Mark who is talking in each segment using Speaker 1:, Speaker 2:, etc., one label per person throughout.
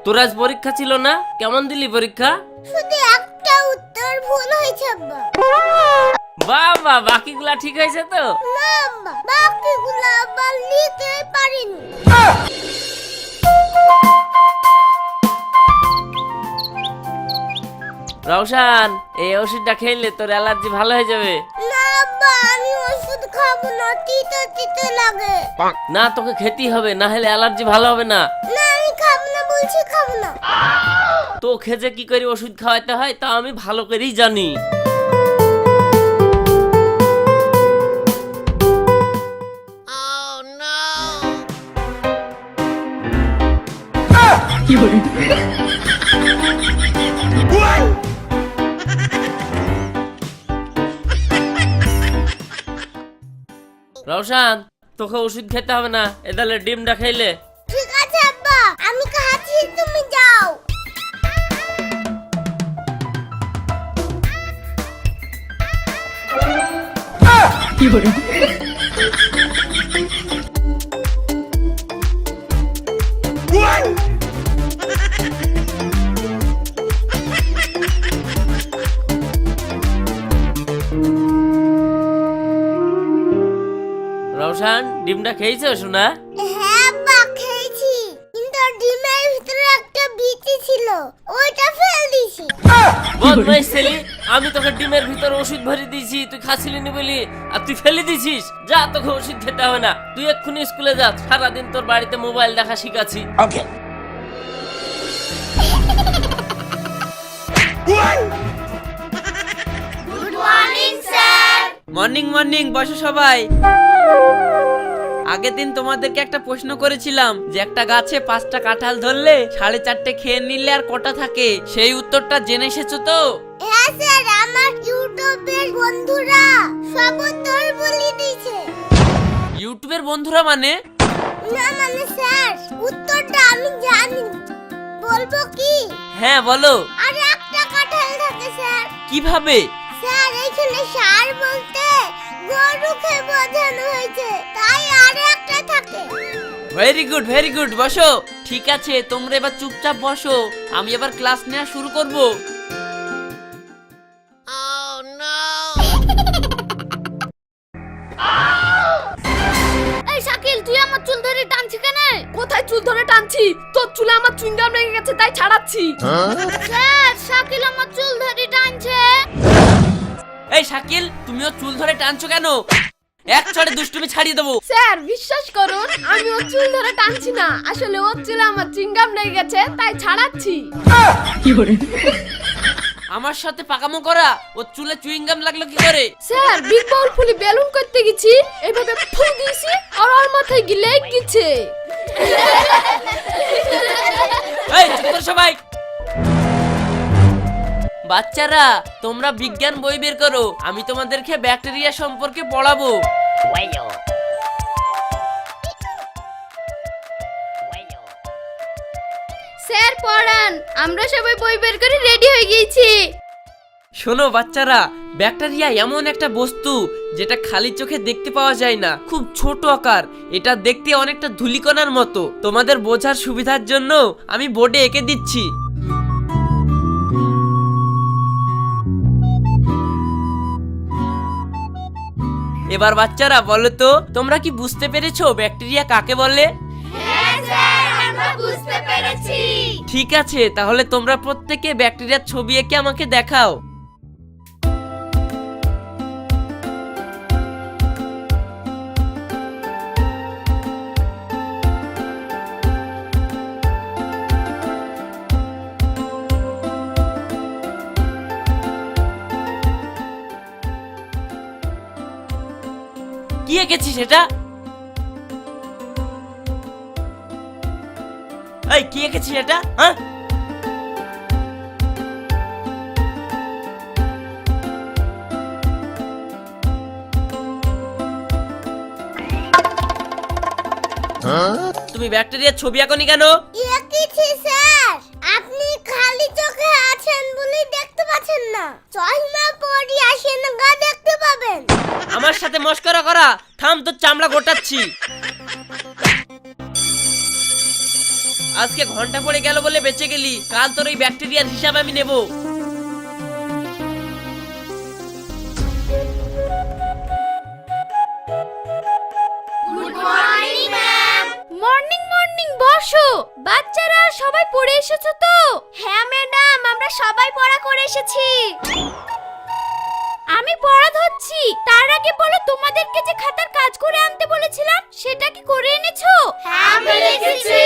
Speaker 1: তোর আজ পরীক্ষা ছিল না? কেমন দিলি পরীক্ষা?
Speaker 2: শুধু একটা উত্তর ভুল হয়েছে আব্বা।
Speaker 1: বাবা, বাকিগুলা ঠিক হয়েছে তো?
Speaker 2: না আব্বা, বাকিগুলো আব্বা লিখতে পারিনি।
Speaker 1: রওশন, এই ওষুধটা খেলে তোর অ্যালার্জি ভালো হয়ে যাবে।
Speaker 2: না আব্বা, আমি ওষুধ খাবো না, তিতো তিতো লাগে।
Speaker 1: না, তোকে খেতেই হবে, না হলে অ্যালার্জি ভালো হবে না।
Speaker 2: না আমি খাবো না, বলছি খাবো না।
Speaker 1: তো খেজে কি করে ওষুধ খাওয়াতে হয় তা আমি ভালো করেই জানি। রওশন, তোকে ওষুধ খেতে হবে না, এদালে ডিমটা খাইলে।
Speaker 2: ঠিক আছে আব্বা, আমি খাচ্ছি, তুমি যাও।
Speaker 1: রওশন, ডিমটা খেয়েছো সোনা?
Speaker 2: হ্যাঁ আব্বা, খেয়েছি, কিন্তু ডিমের ভিতরে একটা বিচি ছিল, ওইটা ফেল দিছি।
Speaker 1: বদমাইশ ছেলে, আমি তোকে ডিমের ভিতর ওষুধ ভরে দিয়েছি, তুই খাচ্ছিলি নি বলি আর তুই ফেলে দিছিস। যা, তোকে ওষুধ খেতে হবে না, তুই এক্ষুনি স্কুলে যা, সারাদিন তোর বাড়িতে মোবাইল দেখা শিখাচ্ছি।
Speaker 2: Good morning sir.
Speaker 3: Morning morning, বসো সবাই। আগের দিন তোমাদেরকে একটা প্রশ্ন করেছিলাম যে একটা গাছে 5টা কাঁঠাল ধরলে 4.5 খেয়ে নিলে আর কটা থাকে, সেই উত্তরটা জেনে এসেছো তো?
Speaker 2: হ্যাঁ স্যার, আমার ইউটিউবের বন্ধুরা সব উত্তর বলে দিয়েছে।
Speaker 3: ইউটিউবের বন্ধুরা মানে?
Speaker 2: না মানে স্যার, উত্তরটা আমি জানি, বলবো কি?
Speaker 3: হ্যাঁ বলো।
Speaker 2: আর একটা কাঁঠাল থাকে স্যার।
Speaker 3: কিভাবে?
Speaker 2: স্যার এইখানে সার বলতে গরুকে বোঝানো হয়েছে, তাই আর একটা থাকে।
Speaker 3: ভেরি গুড ভেরি গুড, বসো। ঠিক আছে, তোমরা এবার চুপচাপ বসো, আমি এবার ক্লাস নেওয়া শুরু করব।
Speaker 4: এই শাকিল, তুই আমার চুল ধরে টানছিস কেন? কোথায় চুল ধরে টানছি? তোর চুলে আমার চুইংগাম লেগে গেছে, তাই ছাড়াচ্ছি।
Speaker 2: স্যার, শাকিল আমার চুল ধরে টানছে।
Speaker 3: এই শাকিল, তুমিও চুল ধরে টানছো কেন? এক চড়ে দুষ্টুমি ছাড়িয়ে দেবো।
Speaker 4: স্যার বিশ্বাস করুন, আমি ওর চুল ধরে টানছি না, আসলে ওর চুলে আমার চুইংগাম লেগে গেছে, তাই ছাড়াচ্ছি।
Speaker 3: আমার সাথে পাকামো করা, ওর চুলে চুইংগাম লাগলো কি করে?
Speaker 4: স্যার, বিগ বাউল ফুলি বেলুন করতে গেছি, এইভাবে ফু দিয়েছি আর ওর মাথায় গিলে গেছে।
Speaker 3: এই চুপ করো সবাই। বাচ্চারা, তোমরা বিজ্ঞান বই বের করো, আমি তোমাদেরকে ব্যাকটেরিয়া সম্পর্কে পড়াবো।
Speaker 4: স্যার পড়ান, আমরা সবাই বই বের করে রেডি হয়ে গিয়েছি।
Speaker 3: শোনো বাচ্চারা, ব্যাকটেরিয়া এমন একটা বস্তু যেটা খালি চোখে দেখতে পাওয়া যায় না, খুব ছোট আকার, এটা দেখতে অনেকটা ধূলিকণার মতো। তোমাদের বোঝার সুবিধার জন্য আমি বোর্ডে এঁকে দিচ্ছি। এবার বাচ্চারা বলো তো, তোমরা কি বুঝতে পেরেছো ব্যাকটেরিয়া কাকে বলে?
Speaker 2: হ্যাঁ স্যার, আমরা বুঝতে পেরেছি।
Speaker 3: ঠিক আছে, তাহলে তোমরা প্রত্যেকে ব্যাকটেরিয়ার ছবি এঁকে আমাকে দেখাও। কি এঁকেছিস এটা? এই কি এঁকেছিস এটা? হ্যাঁ, তুমি ব্যাকটেরিয়ার ছবি আঁকনি কেন?
Speaker 2: এঁকেছি স্যার, আপনি খালি চোখে আছেন বলে দেখতে পাচ্ছেন না, চশমা পরে আসেন, গা দেখতে পাবেন।
Speaker 3: আমার সাথে মস্করা করা থাম, তোর চামড়া গোটাচ্ছি। আজকে ঘন্টা পড়ে গেল বলে বেঁচে গেলি, কাল তোর ওই ব্যাকটেরিয়ার হিসাব আমি নেব।
Speaker 4: মর্নিং মর্নিং, বসো। বাচ্চারা সবাই পড়ে এসেছো তো? হ্যাঁ ম্যাডাম, আমরা সবাই পড়া করে এসেছি। আমি পড়া ধরছি, তার আগে বলো তোমাদেরকে যে খাতার কাজ করে আনতে বলেছিলাম সেটা কি করে এনেছো? হ্যাঁ আমি লিখেছি।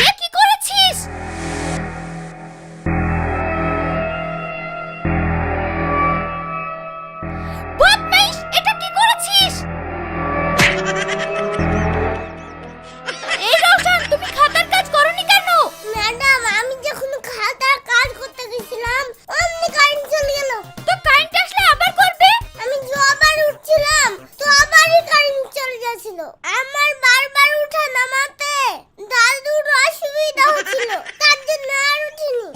Speaker 4: এ কি করেছিস? বদমাইশ, এটা কি করেছিস? এই রওশন, তুমি খাতার কাজ করনি কেন?
Speaker 2: ম্যাডাম, আমি যখন খাতার কাজ করতে গেছিলাম অমনি কারেন্ট চলে গেল।
Speaker 4: তো কারেন্ট আসলে আবার করবে?
Speaker 2: আমি আবার উঠছিলাম তো আবারই কারেন্ট চলে যাচ্ছিল। আমার বারবার উঠা নামাতে দাদুর অসুবিধা হচ্ছিল, তার জন্য আর উঠিনি।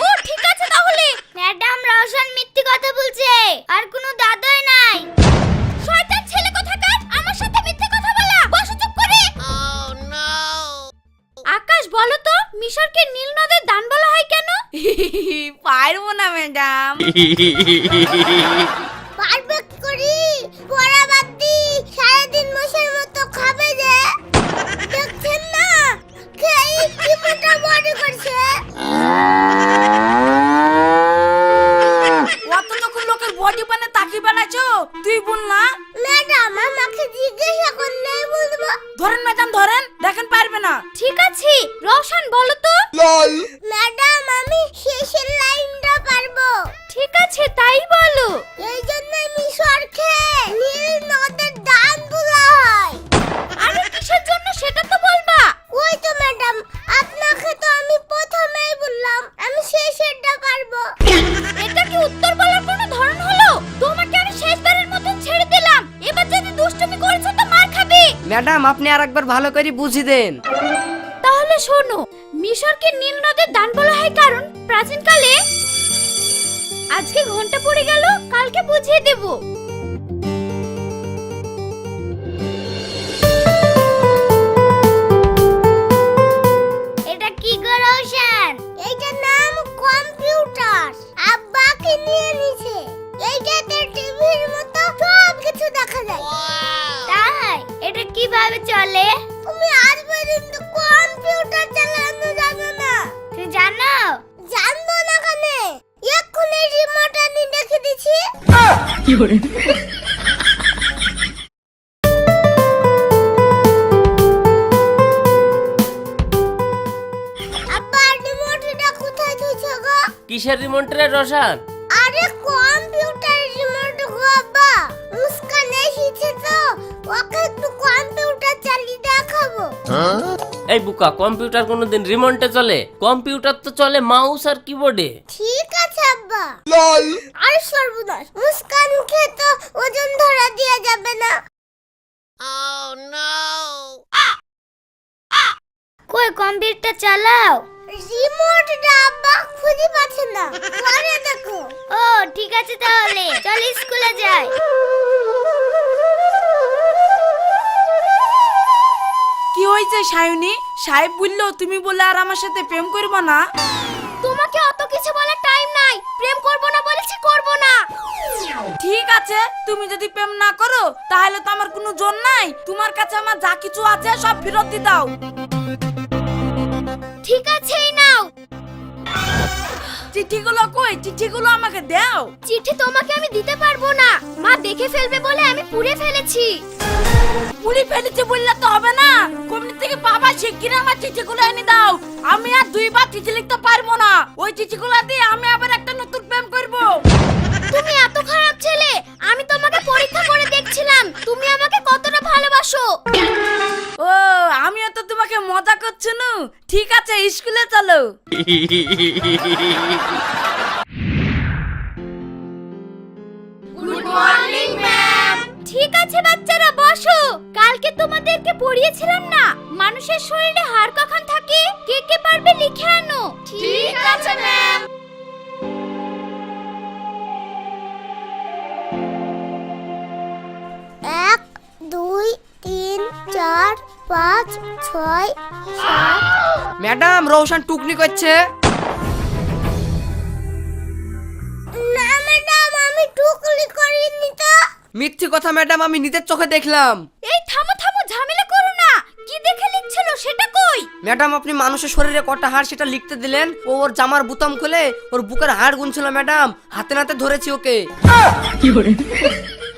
Speaker 4: ও ঠিক আছে তাহলে।
Speaker 2: ম্যাডাম, রওশন মিথ্যে কথা বলছে, আর কোনো দাদুই নাই।
Speaker 4: শয়তান ছেলে কোথাকার, আমার সাথে মিথ্যে কথা বলা। বসো চুপ করে। আকাশ, বলো তো মিশরকে নীল নদের দান বলা হয় কেন?
Speaker 5: পারবো না ম্যাডাম।
Speaker 2: পারবে কি করি? পড়া বাদ দি সারাদিন মশার মতো খাবে যে। দেখছেন না খেয়ে কি মোটা বডি করছে।
Speaker 5: অতটুকু লোকের বডি বানে তাকি বানাইছো, তুই বল না।
Speaker 2: ম্যাডাম, আমাকে জিজ্ঞাসা করলেই বলবো।
Speaker 5: ধরেন ম্যাডাম, ধরেন, দেখেন পারবে না।
Speaker 4: ঠিক আছে, রওশন বলো তো।
Speaker 2: ম্যাডাম, আমি শেষের লাইনটা পারবো।
Speaker 4: ঠিক আছে, তাই বলো।
Speaker 2: এই জন্যই মিশরকে নীল নদের দান বলা হয়।
Speaker 4: আরে কিসের জন্য সেটা তো বলবা।
Speaker 2: ওই তো ম্যাডাম, আপনাকে তো আমি প্রথমেই বললাম আমি শেষেরটা পারবো।
Speaker 4: এটা কি উত্তর বলার কোনো ধরন হলো? তোমাকে আমি শেষবারের মতো ছেড়ে দিলাম, এবার যদি দুষ্টুমি করেছো তো মার খাবে।
Speaker 6: ম্যাডাম, আপনি আরেকবার ভালো করে বুঝিয়ে দেন।
Speaker 4: তাহলে শোনো, মিশরকে নীল নদের দান বলা হয় কারণ প্রাচীনকালে, আজকে ঘন্টা পড়ে গেল, কালকে বুঝিয়ে দেব।
Speaker 2: এটা কি গো রওশন? এইটার নাম কম্পিউটার। আব্বাকে নিয়ে নিছে। এইটাতে টিভির মতো সব কিছু দেখা যায়। তাই এটা কিভাবে চলে? তুমি আজ পর্যন্ত কম্পিউটার চালানো জানো না? তুমি জানো? জানবো না কেন? এক্ষুনি রিমোট আনি দেখে দিছি। আব্বা, রিমোটটা কোথায় থুইছো গো?
Speaker 1: কিসের রিমোট রে রওশন?
Speaker 2: আরে কম্পিউটার রিমোট গো আব্বা। মুস্কান এসেছে তো, ওকে একটু কম্পিউটার চালিয়ে দেখাবো।
Speaker 1: এই বুকা, কম্পিউটার কোনোদিন রিমোটে চলে? কম্পিউটার তো চলে মাউস আর কিবোর্ডে।
Speaker 2: ঠিক আছে আব্বা। আর সর্বনাশ, মুস্কানকে তো ওজন ধরা দেয়া যাবে না। কই কম্পিউটার চালাও। রিমোটটা আব্বা খুঁজে পাচ্ছে না, পরে দেখো। ও ঠিক আছে, তাহলে চল স্কুলে যাই।
Speaker 5: কি হয়েছে সায়নী? সাহেব বললো তুমি বলে আর আমার সাথে প্রেম করবো না।
Speaker 4: তোমাকে অত কিছু বলার টাইম নাই। প্রেম করব না বলেছি, করব না।
Speaker 5: ঠিক আছে, তুমি যদি প্রেম না করো তাহলে তো আমার কোনো জোর নাই। তোমার কাছে আমার যা কিছু আছে সব ফেরত দিয়ে দাও।
Speaker 4: ঠিক আছে, এই নাও।
Speaker 5: চিঠিগুলো কই? চিঠিগুলো আমাকে দাও।
Speaker 4: চিঠি তোমাকে আমি দিতে পারবো না, মা দেখে ফেলবে বলে আমি পুড়ে ফেলেছি।
Speaker 5: পুরি ফেলেছে বললে তো হবে না। কোম্পানি থেকে বাবা শিগগিরই আমার চিঠিগুলো এনে দাও। আমি আর দুইবার চিঠি লিখতে পারবো না। ওই চিঠিগুলো দিয়ে আমি আবার একটা নতুন প্রেম করব।
Speaker 4: তুমি এত খারাপ ছেলে, আমি তোমাকে পরীক্ষা করে দেখছিলাম তুমি আমাকে কতটা ভালোবাসো।
Speaker 5: ও, আমিও তো তোমাকে মজা করছি না। ঠিক আছে, স্কুলে চলো।
Speaker 4: Good morning ma'am. ঠিক আছে বাচ্চারা, বসো। কালকে তোমাদেরকে পড়িয়েছিলাম না মানুষের শরীরে হাড় কখন থাকে, কে কে পারবে লিখে আনো। ঠিক আছে ম্যাম।
Speaker 2: 4 5 6 7।
Speaker 6: ম্যাডাম রোশন টুকনি করছে।
Speaker 2: না ম্যাডাম, আমি টুকলি করিনি তো।
Speaker 6: মিথ্যে কথা ম্যাডাম, আমি নিজের চোখে দেখলাম।
Speaker 4: এই থামো থামো, ঝামেলা করো না। কি দেখে লিখছিল সেটা কই?
Speaker 6: ম্যাডাম আপনি মানুষের শরীরে কটা হাড় সেটা লিখতে দিলেন, ও ওর জামার বুতাম খুলে ওর বুকের হাড় গুনছিল ম্যাডাম, হাতে নাতে ধরেছি ওকে।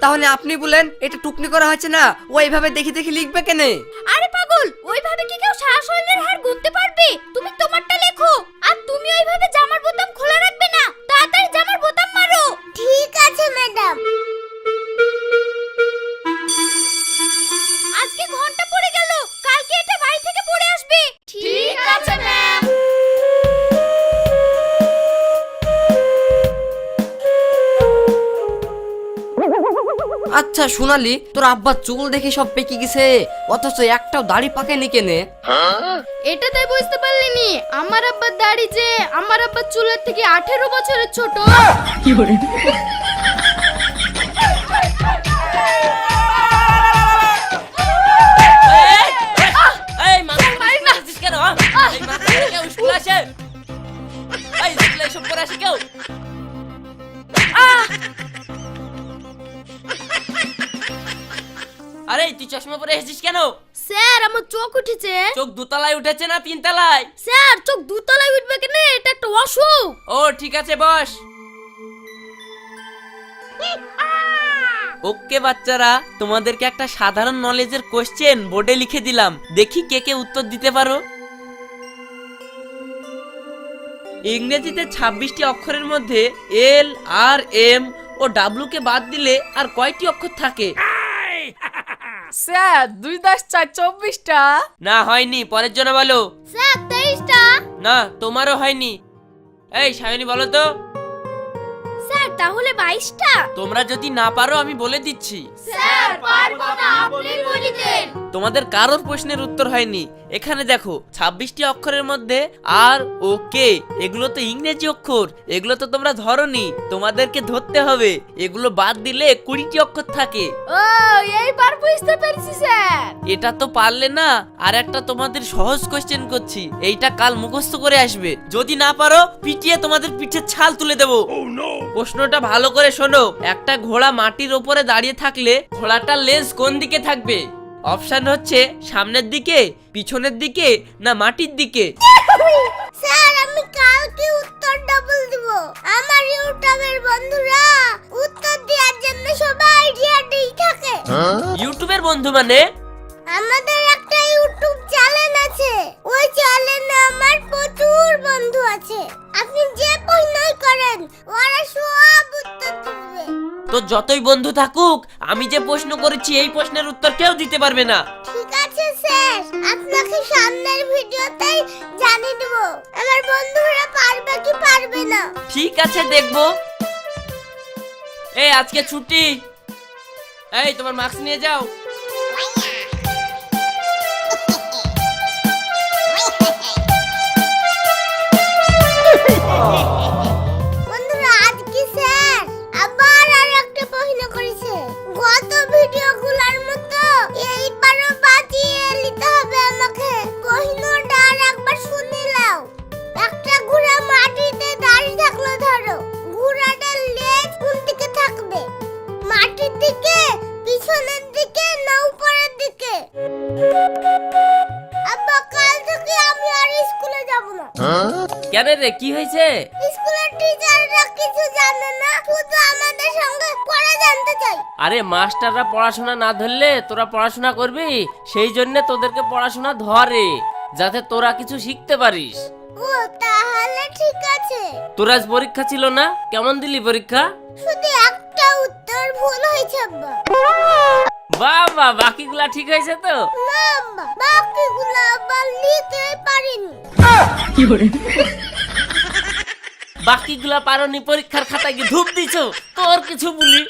Speaker 6: তাহলে আপনি বলেন এটা টুকনি করা হচ্ছে না, ও এইভাবে দেখি দেখি লিখবে কেনে?
Speaker 4: আরে পাগল, ওইভাবে কি কেউ সারা শরীরের হাড় গুনতে পারবে? তুমি তোমারটা লেখো, আর তুমি ওইভাবে জামার বোতাম খোলা রাখবে না। তাড়াতাড়ি জামার বোতাম মারো।
Speaker 2: ঠিক আছে ম্যাডাম।
Speaker 4: আজকে ঘন্টা পড়ে গেল, কালকে এটা বাড়ি থেকে পড়ে আসবে। ঠিক আছে ম্যাম।
Speaker 6: আচ্ছা সোনালি, তোর আব্বা চুল দেখে সব পেকে গেছে, অথচ একটাও দাড়ি পাকেনি কেনে?
Speaker 4: এটা তাই বুঝতে পারলিনি? আমার আব্বার দাড়ি যে আমার আব্বার চুলের থেকে 18 বছরের ছোট।
Speaker 1: এই মাথা মারিস কেন? এই মাথা কেউ স্কুল আসে? এই স্কুলে এসব করে আসে কেউ? আরে তুই চশমা পরে এসেছিস কেন?
Speaker 4: স্যার আমার চোখ উঠেছে।
Speaker 1: চোখ দুতলায় উঠেছে না তিনতলায়?
Speaker 4: স্যার চোখ দুতলায় উঠবে কেন? এটা একটা অসুখ।
Speaker 1: ও ঠিক আছে বস। ওকে বাচ্চারা, তোমাদেরকে একটা সাধারণ নলেজের কোশ্চেন বোর্ডে লিখে দিলাম, দেখি কে কে উত্তর দিতে পারো। ইংরেজিতে 26টি অক্ষরের মধ্যে এল, আর, এম ও ডাব্লিউ কে বাদ দিলে আর কয়টি অক্ষর থাকে?
Speaker 5: স্যার 2 10 4 24টা।
Speaker 1: না হয়নি, পরের জন্য বলো।
Speaker 4: স্যার 23টা।
Speaker 1: না তোমারও হয়নি। এই সায়নী বলো তো।
Speaker 4: স্যার তাহলে 22টা।
Speaker 1: তোমরা যদি না পারো আমি বলে দিচ্ছি।
Speaker 4: স্যার পারবো না, আপনি বলে দেন।
Speaker 1: তোমাদের কারোর প্রশ্নের উত্তর হয়নি। এখানে দেখো 26টি অক্ষরের মধ্যে আর ও কে, এগুলো তো ইংরেজি অক্ষর, এগুলো তো তোমরা ধরনি, তোমাদেরকে ধরতে হবে। এগুলো বাদ দিলে 20টি অক্ষর থাকে।
Speaker 5: ও এইবার বুঝতে পেরেছি স্যার।
Speaker 1: এটা তো পারলে না, আর একটা তোমাদের সহজ কোশ্চেন করছি, এইটা কাল মুখস্থ করে আসবে। যদি না পারো পিটিয়ে তোমাদের পিঠের ছাল তুলে দেবো। প্রশ্নটা ভালো করে শোনো। একটা ঘোড়া মাটির ওপরে দাঁড়িয়ে থাকলে ঘোড়াটার লেজ কোন দিকে থাকবে? অপশন হচ্ছে সামনের দিকে, পিছনের দিকে না মাটির দিকে।
Speaker 2: স্যার আমি কালকে উত্তর ডাবল দিব। আমার ইউটিউবের বন্ধুরা উত্তর দেওয়ার জন্য সবাই রেডি থাকে।
Speaker 1: ইউটিউবের বন্ধু মানে?
Speaker 2: আমাদের একটা ইউটিউব চ্যানেল আছে, ওই চ্যানেলে আমার প্রচুর বন্ধু আছে। আপনি যে প্রশ্নই করেন ওরা সব উত্তর দিবে।
Speaker 1: তো যতই বন্ধু থাকুক, আমি যে প্রশ্ন করেছি এই প্রশ্নের উত্তর কেউ দিতে পারবে না।
Speaker 2: ঠিক আছে স্যার, আপনাকে সামনের ভিডিওতেই জানিয়ে দেব আমার বন্ধুরা পারবে কি পারবে না।
Speaker 1: ঠিক আছে দেখবো। এই আজকে ছুটি। এই তোমার মার্কস নিয়ে যাও।
Speaker 2: বন্ধুরা আজকে স্যার আবার আর একটা প্রশ্ন করেছে। গত ভিডিওগুলোর মতো এইবারও বাজিয়ে নিতে হবে আমাকে। প্রশ্নটা আর একবার শুনে নাও। একটা ঘোড়া মাটিতে দাঁড়িয়ে থাকলো, ধরো ঘোড়াটার লেজ কোন দিকে থাকবে? মাটির দিকে, পিছনের দিকে না উপরের দিকে? আব্বা কাল থেকে আমি আর স্কুলে যাব না।
Speaker 1: কেন রে, কি হয়েছে?
Speaker 2: স্কুলের টিচাররা কিছু জানে না, শুধু আমাদের সঙ্গে পড়া জানতে চাই।
Speaker 1: আরে মাস্টাররা পড়াশোনা না ধরলে তোরা পড়াশোনা করবি, সেই জন্য তোদেরকে পড়াশোনা ধরে, যাতে তোরা কিছু শিখতে পারিস।
Speaker 2: ও তাহলে ঠিক আছে।
Speaker 1: তোর আজ পরীক্ষা ছিল না? কেমন দিলি পরীক্ষা?
Speaker 2: শুধু একটা উত্তর ভুল হয়েছে আব্বা।
Speaker 1: বাবা, বাকিগুলা ঠিক হয়েছে তো?
Speaker 2: না আব্বা, বাকিগুলো আবার লিখতে পারিনি।
Speaker 1: বাকিগুলা পারোনি, পরীক্ষার খাতায় কি ধূপ দিছো? তোর কিছু বলি